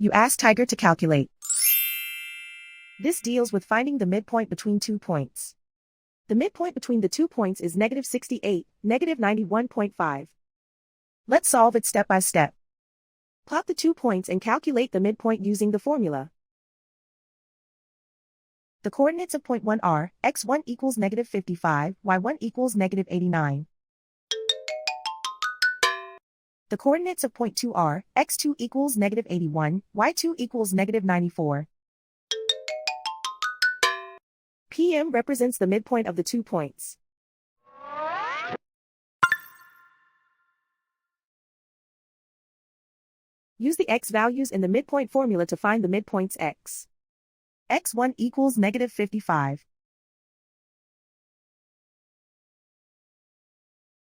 You ask Tiger to calculate. This deals with finding the midpoint between 2 points. The midpoint between the 2 points is -68, -91.5. Let's solve it step by step. Plot the 2 points and calculate the midpoint using the formula. The coordinates of point 1 are, x1 equals -55, y1 equals -89. The coordinates of point 2 are, x2 equals -81, y2 equals -94. PM represents the midpoint of the 2 points. Use the x values in the midpoint formula to find the midpoints x. x1 equals -55.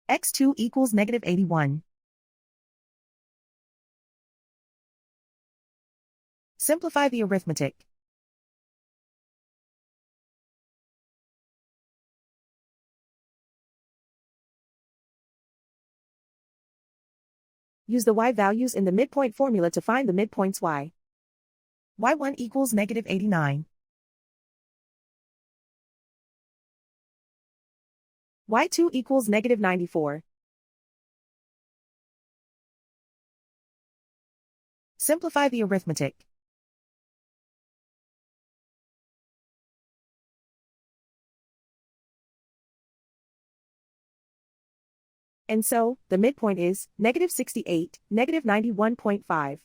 x2 equals -81. Simplify the arithmetic. Use the y values in the midpoint formula to find the midpoints y. y1 equals -89. y2 equals -94. Simplify the arithmetic. And so, the midpoint is -68, -91.5.